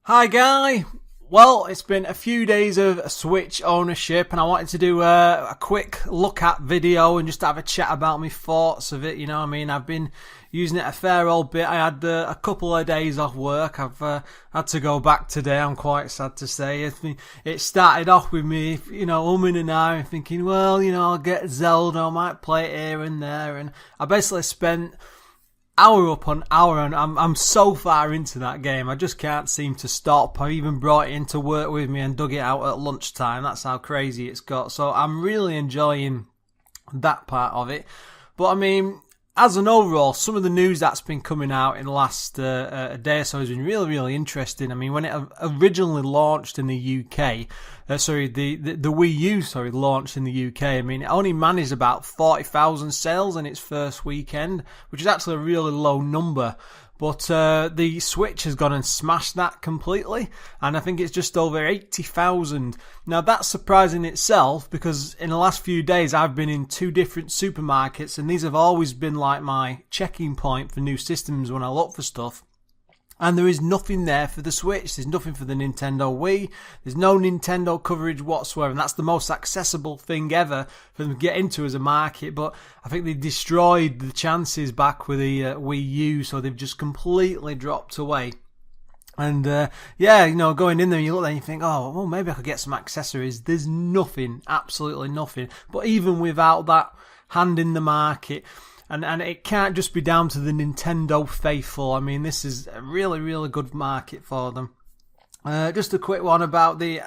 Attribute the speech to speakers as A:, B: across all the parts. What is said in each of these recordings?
A: Hi Guy! Well, it's been a few days of Switch ownership and I wanted to do a quick look at video and just have a chat about my thoughts of it, you know what I mean? I've been using it a fair old bit. I had a couple of days off work. I've had to go back today, I'm quite sad to say. It started off with me, umming and ahhing, thinking, well, I'll get Zelda, I might play it here and there, and I basically spent hour upon hour, and I'm so far into that game, I just can't seem to stop. I even brought it into work with me and dug it out at lunchtime. That's how crazy it's got. So I'm really enjoying that part of it. But I mean, as an overall, some of the news that's been coming out in the last day or so has been really, really interesting. I mean, when it originally launched in the UK, the Wii U, launched in the UK, I mean, it only managed about 40,000 sales in its first weekend, which is actually a really low number. But the Switch has gone and smashed that completely, and I think it's just over 80,000. Now that's surprising itself, because in the last few days I've been in two different supermarkets, and these have always been like my checking point for new systems when I look for stuff. And there is nothing there for the Switch. There's nothing for the Nintendo Wii. There's no Nintendo coverage whatsoever. And that's the most accessible thing ever for them to get into as a market. But I think they destroyed the chances back with the Wii U. So they've just completely dropped away. And going in there, you look there and you think, oh, well, maybe I could get some accessories. There's nothing, absolutely nothing. But even without that hand in the market, and it can't just be down to the Nintendo faithful. I mean, this is a really, really good market for them. Just a quick one about the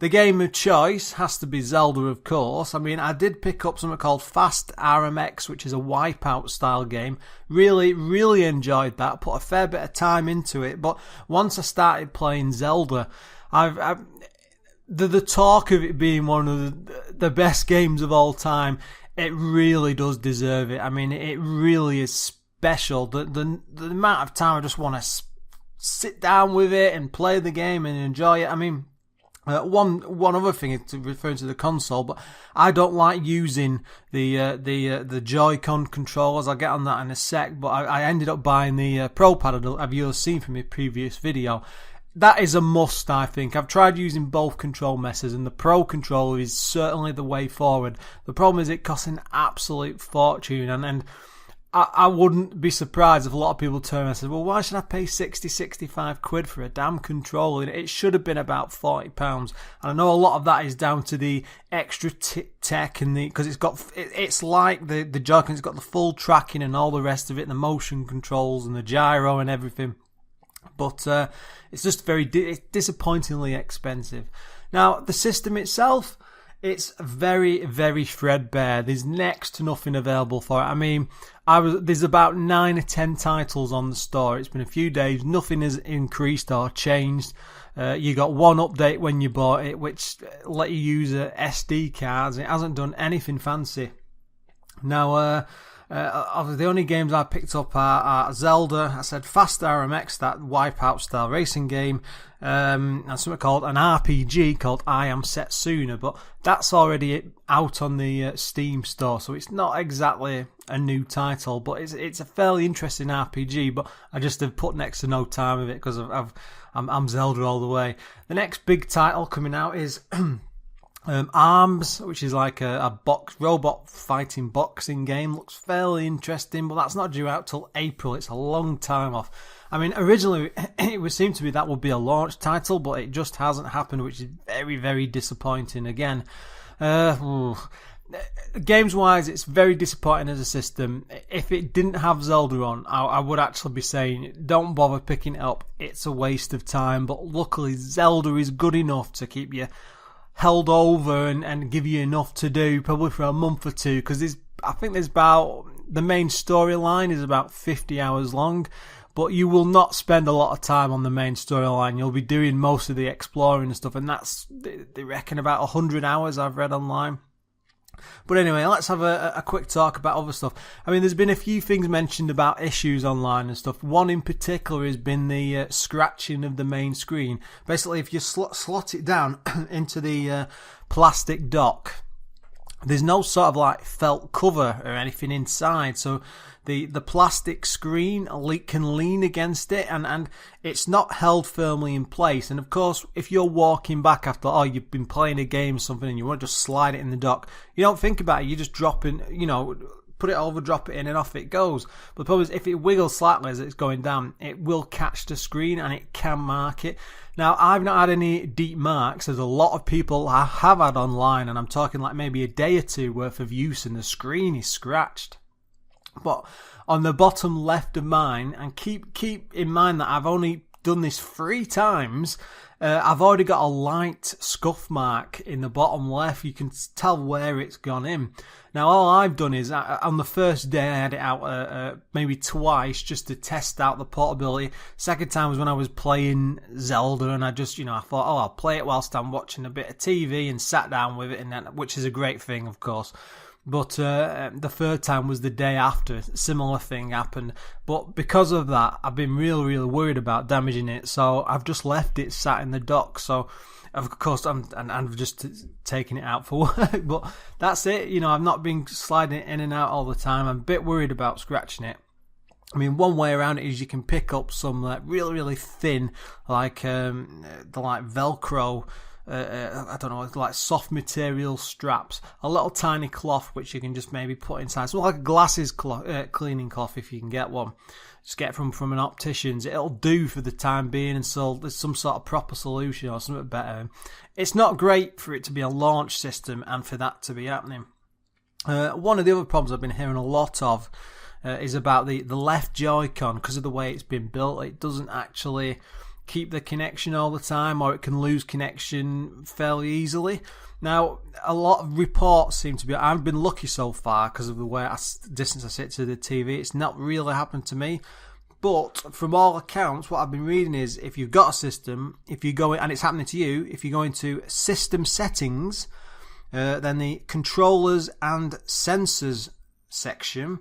A: game of choice has to be Zelda, of course. I mean, I did pick up something called Fast RMX, which is a Wipeout style game. Really, really enjoyed that. Put a fair bit of time into it. But once I started playing Zelda, the talk of it being one of the best games of all time, it really does deserve it. I mean, it really is special. The amount of time I just want to sit down with it and play the game and enjoy it. I mean, one other thing is referring to the console, but I don't like using the Joy-Con controllers. I'll get on that in a sec, but I ended up buying the Pro Pad. Have you seen from my previous video? That is a must, I think. I've tried using both control messes, and the Pro controller is certainly the way forward. The problem is it costs an absolute fortune, and I wouldn't be surprised if a lot of people turn and say, well, why should I pay 65 quid for a damn controller? It should have been about £40. And I know a lot of that is down to the extra tech, and because it's like the Joy-Con, it's got the full tracking and all the rest of it, and the motion controls and the gyro and everything. But it's just it's disappointingly expensive. Now, the system itself, it's very, very threadbare. There's next to nothing available for it. I mean, there's about 9 or 10 titles on the store. It's been a few days. Nothing has increased or changed. You got one update when you bought it, which let you use SD cards. It hasn't done anything fancy. Now, the only games I picked up are Zelda. I said Fast RMX, that Wipeout style racing game, and something called an RPG called I Am Setsuna, but that's already out on the Steam store, so it's not exactly a new title, but it's a fairly interesting RPG. But I just have put next to no time of it because I'm Zelda all the way. The next big title coming out is Arms, which is like a robot fighting boxing game. Looks fairly interesting, but that's not due out till April. It's a long time off. I mean, originally it would seem to be that would be a launch title, but it just hasn't happened, which is very, very disappointing. Again, games wise, it's very disappointing as a system. If it didn't have Zelda on, I would actually be saying don't bother picking it up. It's a waste of time. But luckily, Zelda is good enough to keep you held over and give you enough to do probably for a month or two, because I think there's about, the main storyline is about 50 hours long, but you will not spend a lot of time on the main storyline. You'll be doing most of the exploring and stuff, and that's, they reckon, about 100 hours I've read online. But anyway, let's have a quick talk about other stuff. I mean, there's been a few things mentioned about issues online and stuff. One in particular has been the scratching of the main screen. Basically, if you slot it down into the plastic dock, there's no sort of like felt cover or anything inside, so the plastic screen can lean against it, and it's not held firmly in place. And of course, if you're walking back after, you've been playing a game or something and you want to just slide it in the dock, you don't think about it, you just drop in, put it over, drop it in, and off it goes. But the problem is, if it wiggles slightly as it's going down, it will catch the screen and it can mark it. Now, I've not had any deep marks, as a lot of people have had online, and I'm talking like maybe a day or two worth of use, and the screen is scratched. But on the bottom left of mine, and keep in mind that I've only done this 3 times, I've already got a light scuff mark in the bottom left. You can tell where it's gone in. Now, all I've done is, on the first day, I had it out maybe twice just to test out the portability. Second time was when I was playing Zelda, and I just, I thought, I'll play it whilst I'm watching a bit of TV, and sat down with it, and then, which is a great thing, of course. But the third time was the day after. Similar thing happened. But because of that, I've been really, really worried about damaging it. So I've just left it sat in the dock. So, of course, I'm just taking it out for work. But that's it. I've not been sliding it in and out all the time. I'm a bit worried about scratching it. I mean, one way around it is you can pick up some really, really thin, like Velcro, I don't know, like soft material straps, a little tiny cloth which you can just maybe put inside, so like a glasses cleaning cloth if you can get one. Just get from an optician's. It'll do for the time being until there's some sort of proper solution or something better. It's not great for it to be a launch system and for that to be happening. One of the other problems I've been hearing a lot of is about the left Joy-Con. Because of the way it's been built, it doesn't actually keep the connection all the time, or it can lose connection fairly easily. Now, a lot of reports seem to be, I've been lucky so far because of the distance I sit to the TV, it's not really happened to me. But from all accounts, what I've been reading is, if you've got a system, if you go in, and it's happening to you, if you go into system settings, then the controllers and sensors section,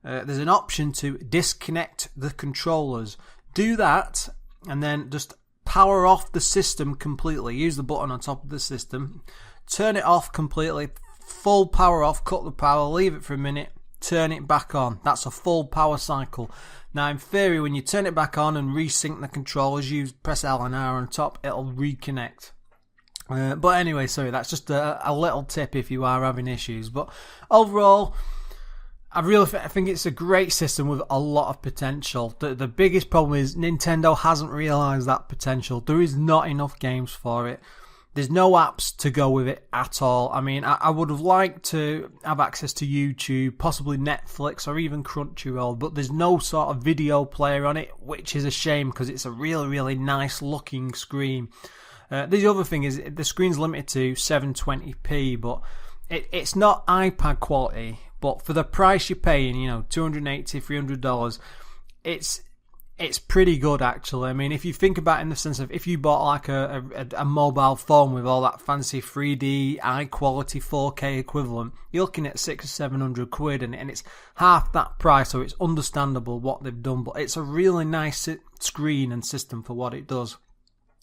A: there's an option to disconnect the controllers. Do that, and then just power off the system completely. Use the button on top of the system. Turn it off completely. Full power off. Cut the power. Leave it for a minute. Turn it back on. That's a full power cycle. Now, in theory, when you turn it back on and resync the controllers, you press L and R on top, it'll reconnect. But anyway, sorry, that's just a little tip if you are having issues. But overall, I think it's a great system with a lot of potential. The biggest problem is Nintendo hasn't realised that potential. There is not enough games for it. There's no apps to go with it at all. I mean, I would have liked to have access to YouTube, possibly Netflix, or even Crunchyroll, but there's no sort of video player on it, which is a shame because it's a really, really nice looking screen. The other thing is the screen's limited to 720p, but it's not iPad quality. But for the price you're paying, $280, $300, it's pretty good actually. I mean, if you think about it in the sense of, if you bought like a mobile phone with all that fancy 3D, high quality 4K equivalent, you're looking at £600 or £700, and it's half that price, so it's understandable what they've done. But it's a really nice screen and system for what it does.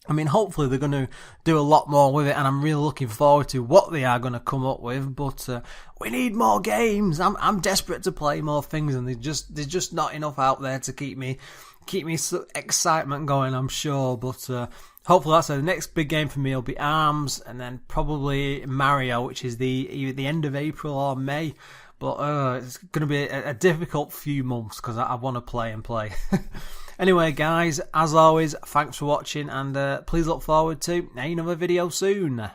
A: I mean, hopefully they're going to do a lot more with it, and I'm really looking forward to what they are going to come up with. But we need more games. I'm desperate to play more things, and there's just not enough out there to keep me excitement going, I'm sure. But hopefully that's the next big game for me will be ARMS, and then probably Mario, which is either the end of April or May. But it's going to be a difficult few months because I want to play and play. Anyway, guys, as always, thanks for watching, and please look forward to another video soon.